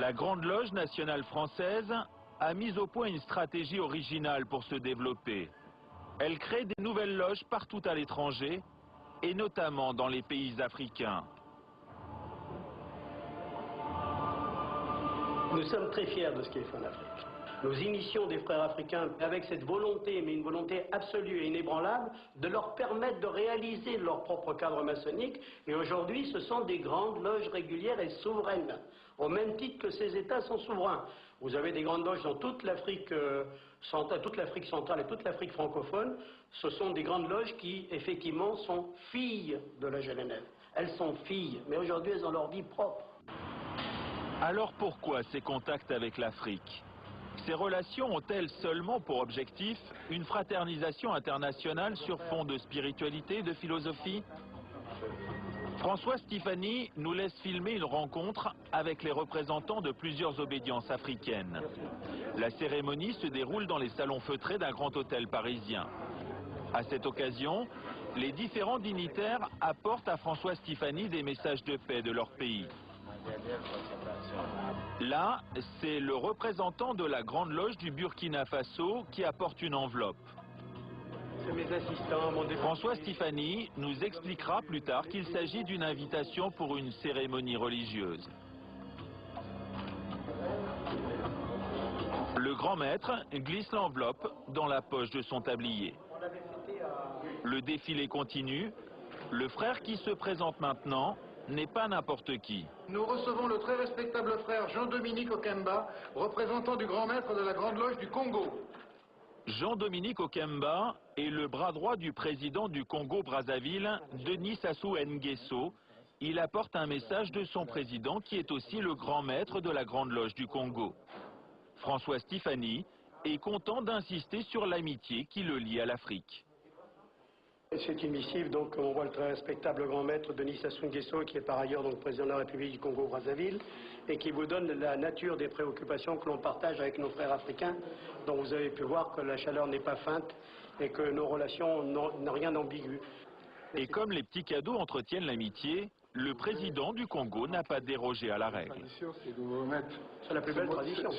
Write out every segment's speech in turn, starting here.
La Grande Loge nationale française a mis au point une stratégie originale pour se développer. Elle crée des nouvelles loges partout à l'étranger, et notamment dans les pays africains. Nous sommes très fiers de ce qui est fait en Afrique. Nous initions des frères africains avec cette volonté, mais une volonté absolue et inébranlable, de leur permettre de réaliser leur propre cadre maçonnique. Et aujourd'hui, ce sont des grandes loges régulières et souveraines, au même titre que ces États sont souverains. Vous avez des grandes loges dans toute l'Afrique centrale et toute l'Afrique francophone. Ce sont des grandes loges qui, effectivement, sont filles de la GLNF. Elles sont filles, mais aujourd'hui, elles ont leur vie propre. Alors pourquoi ces contacts avec l'Afrique? Ces relations ont-elles seulement pour objectif une fraternisation internationale sur fond de spiritualité et de philosophie? François Stéphanie nous laisse filmer une rencontre avec les représentants de plusieurs obédiences africaines. La cérémonie se déroule dans les salons feutrés d'un grand hôtel parisien. À cette occasion, les différents dignitaires apportent à François Stéphanie des messages de paix de leur pays. Là, c'est le représentant de la Grande Loge du Burkina Faso qui apporte une enveloppe. Mes assistants, François Stéphanie nous expliquera plus tard qu'il s'agit d'une invitation pour une cérémonie religieuse. Le grand maître glisse l'enveloppe dans la poche de son tablier. Le défilé continue. Le frère qui se présente maintenant n'est pas n'importe qui. Nous recevons le très respectable frère Jean-Dominique Okemba, représentant du grand maître de la Grande Loge du Congo. Jean-Dominique Okemba est le bras droit du président du Congo-Brazzaville, Denis Sassou Nguesso. Il apporte un message de son président qui est aussi le grand maître de la Grande Loge du Congo. François Stéphanie est content d'insister sur l'amitié qui le lie à l'Afrique. C'est une missive, donc on voit le très respectable grand maître Denis Sassou Nguesso, qui est par ailleurs donc président de la République du Congo-Brazzaville, et qui vous donne la nature des préoccupations que l'on partage avec nos frères africains, dont vous avez pu voir que la chaleur n'est pas feinte et que nos relations n'ont rien d'ambigu. Et comme les petits cadeaux entretiennent l'amitié, le président du Congo n'a pas dérogé à la règle. C'est la plus belle tradition.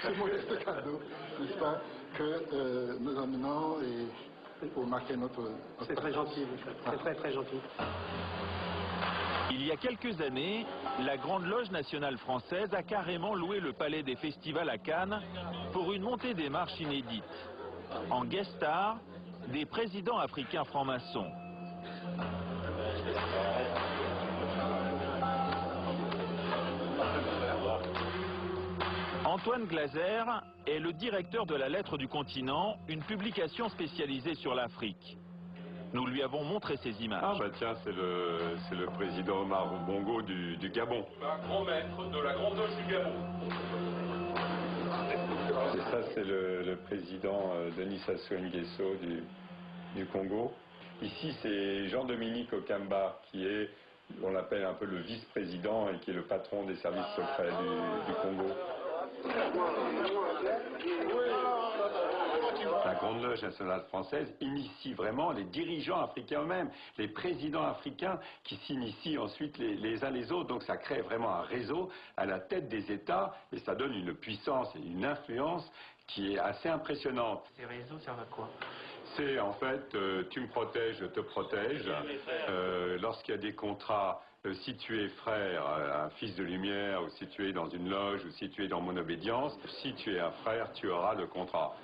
C'est modeste cadeau, n'est-ce pas, que nous amenons pour marquer notre... C'est très gentil, c'est très très gentil. Il y a quelques années, la Grande Loge nationale française a carrément loué le palais des festivals à Cannes pour une montée des marches inédite. En guest star, des présidents africains francs-maçons. Antoine Glaser est le directeur de la Lettre du Continent, une publication spécialisée sur l'Afrique. Nous lui avons montré ces images. Ah bah tiens, c'est le président Omar Bongo du Gabon. Un grand maître de la Grande Loge du Gabon. Et ça, c'est le président Denis Sassou Nguesso du Congo. Ici, c'est Jean-Dominique Okemba, qui est, on l'appelle un peu le vice-président et qui est le patron des services secrets du Congo. La Grande Loge nationale française initie vraiment les dirigeants africains eux-mêmes, les présidents africains qui s'initient ensuite les uns les autres. Donc ça crée vraiment un réseau à la tête des États et ça donne une puissance et une influence qui est assez impressionnante. Ces réseaux servent à quoi? C'est en fait, tu me protèges, je te protège. Lorsqu'il y a des contrats, si tu es frère, un fils de lumière, ou si tu es dans une loge, ou si tu es dans mon obédience, si tu es un frère, tu auras le contrat.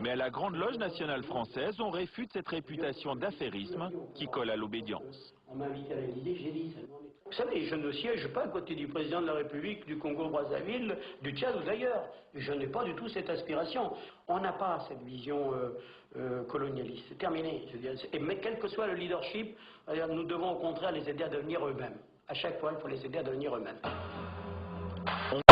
Mais à la Grande Loge nationale française, on réfute cette réputation d'affairisme qui colle à l'obédience. On m'a invité à l'Élysée, j'ai dit seulement... Vous savez, je ne siège pas à côté du président de la République du Congo-Brazzaville, du Tchad ou d'ailleurs. Je n'ai pas du tout cette aspiration. On n'a pas cette vision colonialiste. C'est terminé. Je veux dire, mais quel que soit le leadership, nous devons au contraire les aider à devenir eux-mêmes. À chaque fois, il faut les aider à devenir eux-mêmes.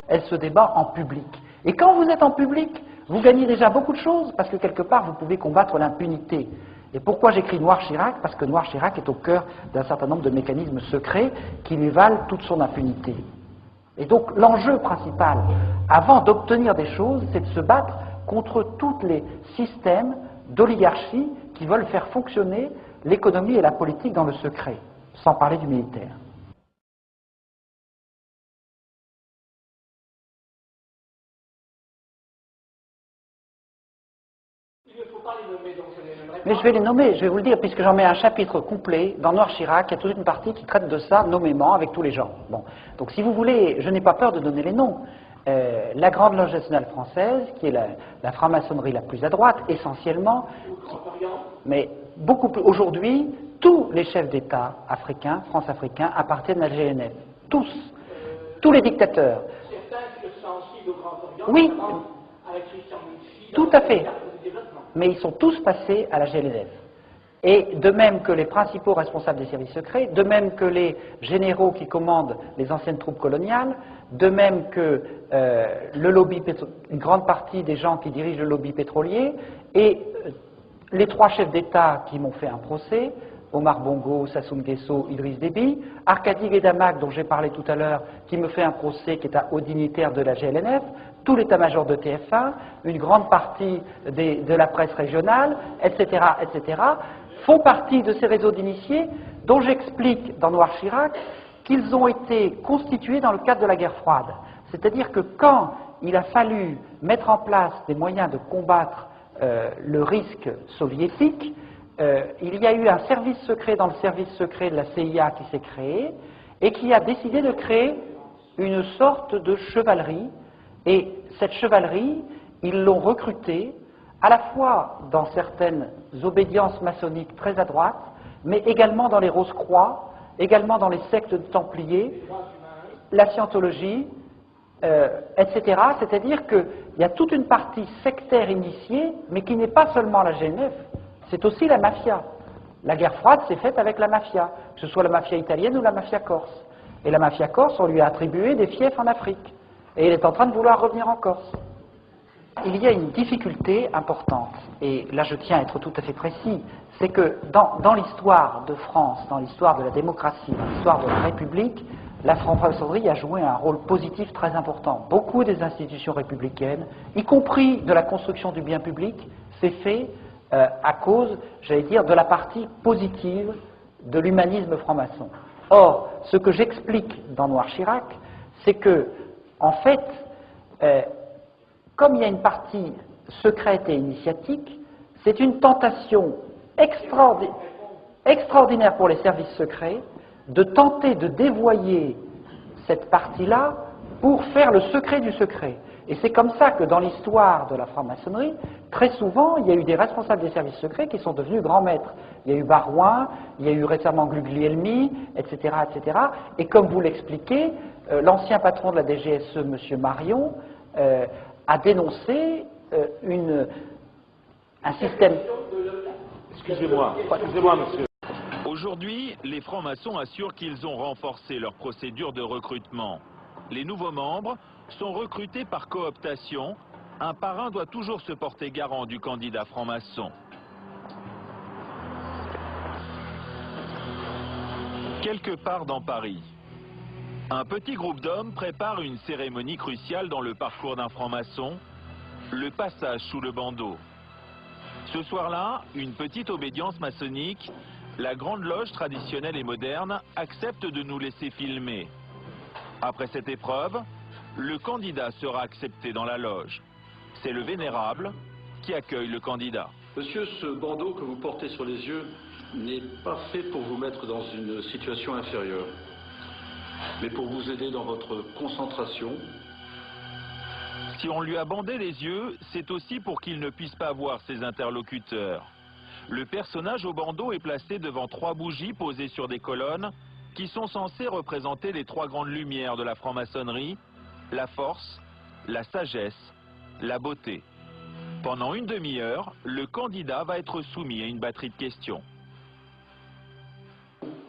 Elle se débat en public. Et quand vous êtes en public, vous gagnez déjà beaucoup de choses, parce que quelque part, vous pouvez combattre l'impunité. Et pourquoi j'écris Noir Chirac? Parce que Noir Chirac est au cœur d'un certain nombre de mécanismes secrets qui lui valent toute son impunité. Et donc l'enjeu principal, avant d'obtenir des choses, c'est de se battre contre tous les systèmes d'oligarchie qui veulent faire fonctionner l'économie et la politique dans le secret, sans parler du militaire. Mais je vais les nommer, je vais vous le dire, puisque j'en mets un chapitre complet dans Noir Chirac, il y a toute une partie qui traite de ça nommément avec tous les gens. Bon. Donc si vous voulez, je n'ai pas peur de donner les noms. La Grande Loge nationale française, qui est la franc-maçonnerie la plus à droite, essentiellement, mais beaucoup plus. Aujourd'hui, tous les chefs d'État africains, france-africains, appartiennent à la GNF. Tous. Tous les dictateurs. Certains qui sont sensibles au Grand Orient, Oui. avec Christian Moussy, Tout à fait. Mais ils sont tous passés à la GNF. Et de même que les principaux responsables des services secrets, de même que les généraux qui commandent les anciennes troupes coloniales, de même que le lobby une grande partie des gens qui dirigent le lobby pétrolier, et les trois chefs d'État qui m'ont fait un procès, Omar Bongo, Sassou Nguesso, Idriss Déby, Arkady Guédamac, dont j'ai parlé tout à l'heure, qui me fait un procès qui est un haut dignitaire de la GLNF, tout l'état-major de TF1, une grande partie de la presse régionale, etc., etc., font partie de ces réseaux d'initiés dont j'explique dans Noir Chirac qu'ils ont été constitués dans le cadre de la guerre froide. C'est-à-dire que quand il a fallu mettre en place des moyens de combattre le risque soviétique, il y a eu un service secret dans le service secret de la CIA qui s'est créé et qui a décidé de créer une sorte de chevalerie. Et cette chevalerie, ils l'ont recrutée à la fois dans certaines obédiences maçonniques très à droite, mais également dans les Rose-Croix, également dans les sectes de Templiers, la scientologie, etc. C'est-à-dire qu'il y a toute une partie sectaire initiée, mais qui n'est pas seulement la GNF, c'est aussi la mafia. La guerre froide s'est faite avec la mafia, que ce soit la mafia italienne ou la mafia corse. Et la mafia corse, on lui a attribué des fiefs en Afrique. Et il est en train de vouloir revenir en Corse. Il y a une difficulté importante, et là je tiens à être tout à fait précis, c'est que dans l'histoire de France, dans l'histoire de la démocratie, dans l'histoire de la République, la franc-maçonnerie a joué un rôle positif très important. Beaucoup des institutions républicaines, y compris de la construction du bien public, s'est fait à cause, j'allais dire, de la partie positive de l'humanisme franc-maçon. Or, ce que j'explique dans Noir Chirac, c'est que, en fait, comme il y a une partie secrète et initiatique, c'est une tentation extraordinaire pour les services secrets de tenter de dévoyer cette partie-là pour faire le secret du secret. Et c'est comme ça que dans l'histoire de la franc-maçonnerie, très souvent, il y a eu des responsables des services secrets qui sont devenus grands maîtres. Il y a eu Barouin, il y a eu récemment Guglielmi, etc., etc. Et comme vous l'expliquez, l'ancien patron de la DGSE, M. Marion, a dénoncé un système... Excusez-moi, monsieur. Aujourd'hui, les francs-maçons assurent qu'ils ont renforcé leur procédure de recrutement. Les nouveaux membres sont recrutés par cooptation. Un parrain doit toujours se porter garant du candidat franc-maçon. Quelque part dans Paris, un petit groupe d'hommes prépare une cérémonie cruciale dans le parcours d'un franc-maçon, le passage sous le bandeau. Ce soir-là, une petite obédience maçonnique, la Grande Loge traditionnelle et moderne, accepte de nous laisser filmer. Après cette épreuve, le candidat sera accepté dans la loge. C'est le vénérable qui accueille le candidat. Monsieur, ce bandeau que vous portez sur les yeux n'est pas fait pour vous mettre dans une situation inférieure, mais pour vous aider dans votre concentration. Si on lui a bandé les yeux, c'est aussi pour qu'il ne puisse pas voir ses interlocuteurs. Le personnage au bandeau est placé devant 3 bougies posées sur des colonnes qui sont censées représenter les 3 grandes lumières de la franc-maçonnerie, la force, la sagesse, la beauté. Pendant une demi-heure, le candidat va être soumis à une batterie de questions.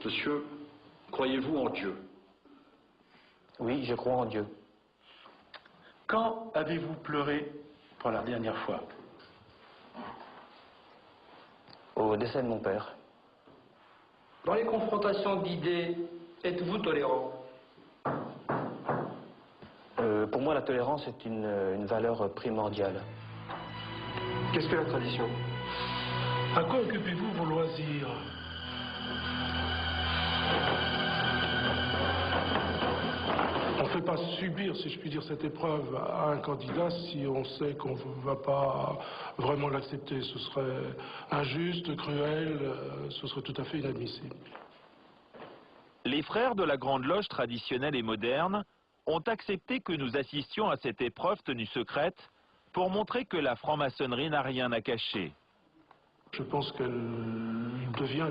Monsieur, croyez-vous en Dieu? Oui, je crois en Dieu. Quand avez-vous pleuré pour la dernière fois? Au décès de mon père. Dans les confrontations d'idées, êtes-vous tolérant? Pour moi, la tolérance est une valeur primordiale. Qu'est-ce que la tradition? À quoi occupez-vous vos loisirs? On fait pas subir, si je puis dire, cette épreuve à un candidat si on sait qu'on ne va pas vraiment l'accepter. Ce serait injuste, cruel, ce serait tout à fait inadmissible. Les frères de la Grande Loge traditionnelle et moderne ont accepté que nous assistions à cette épreuve tenue secrète pour montrer que la franc-maçonnerie n'a rien à cacher. Je pense qu'elle devient...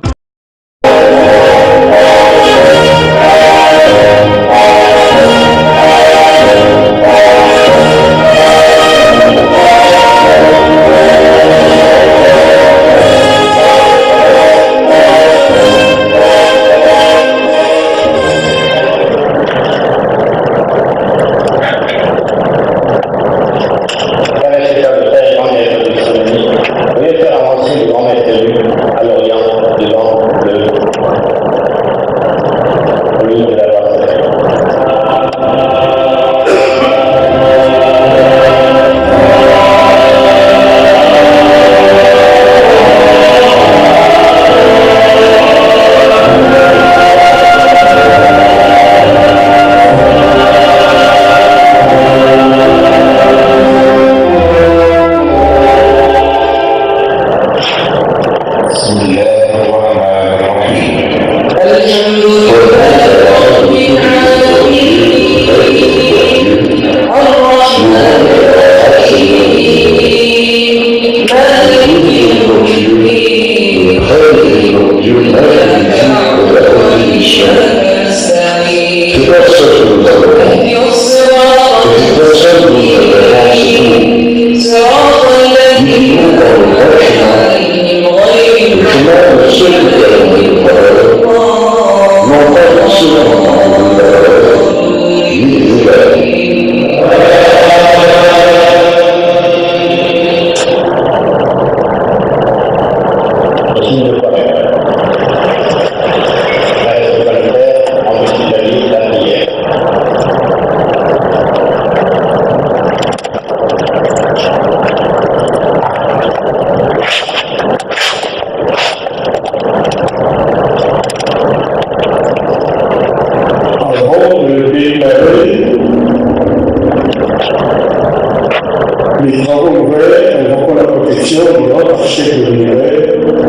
Les travaux ouverts invoquant la protection du grand architecte de l'univers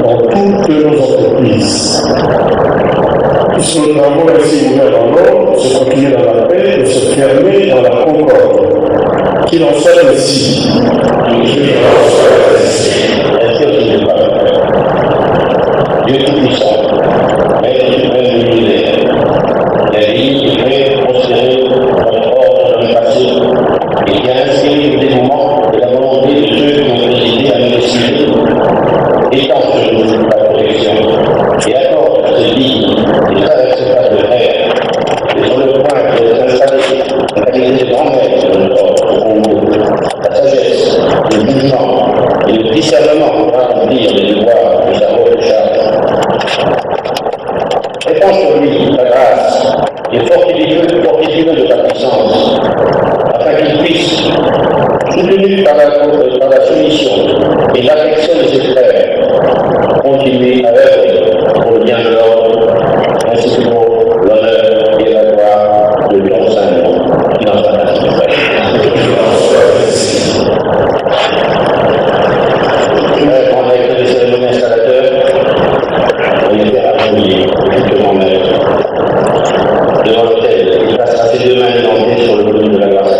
dans toutes nos entreprises. Puisque nos travaux ainsi ouverts dans l'ordre, se continuer dans la paix et se fermer dans la concorde. Qu'il en soit ainsi. Dieu Tout-Puissant, Maître suprême de l'univers, la vie qui fait prospérer notre ordre dans le passé et qui a inscrit le dévouement de la volonté de ceux qui ont décidé à nous décider, étend sur nous la protection et accorde à ces vies des traverses de mer et sur le point d'être installés la qualité de grand-maître de notre ordre, la sagesse, le jugement et le discernement pour accomplir les devoirs de sa recherche. Réponds sur lui, ta grâce, et fortifie-le de ta puissance, afin qu'il puisse, soutenu par la soumission et l'affection de ses frères, continuer à œuvrer pour le bien de l'ordre, ainsi que pour l'honneur et la gloire de ton Saint-Nom, qui n'en soit ainsi. En maître des cérémonies installateurs, on était appuyé, justement maître, devant l'autel, il passera ses deux mains édentées sur le volume de la grâce.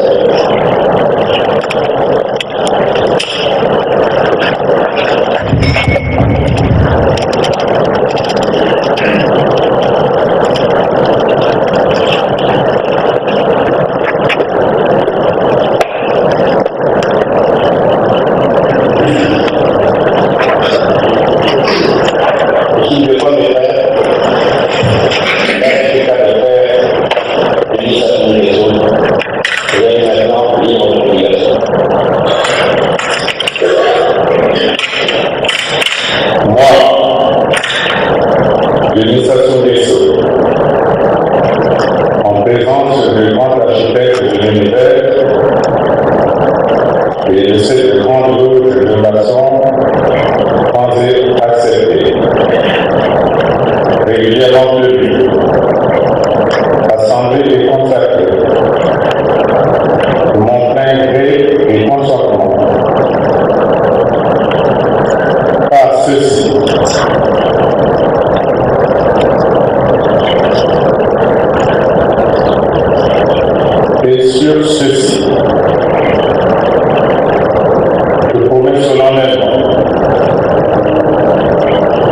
Régulièrement tenue, assemblée et consacrée, et sur ceci. Je promets solennellement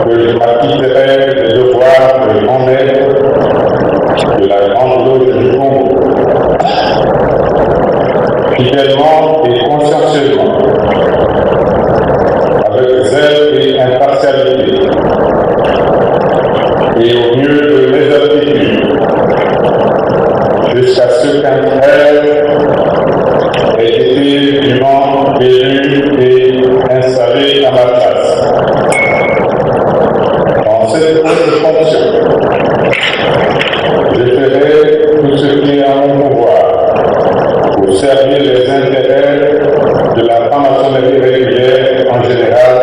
que je m'acquitterai des devoirs de grand maître de la Grande Loge du Congo, fidèlement et consciencieusement, avec zèle et impartialité, et au mieux de mes aptitudes, jusqu'à ce qu'un frère ait été dûment élu et installé à ma place. Dans cette haute fonction, je ferai tout ce qui est en mon pouvoir pour servir les intérêts de la franc-maçonnerie régulière en général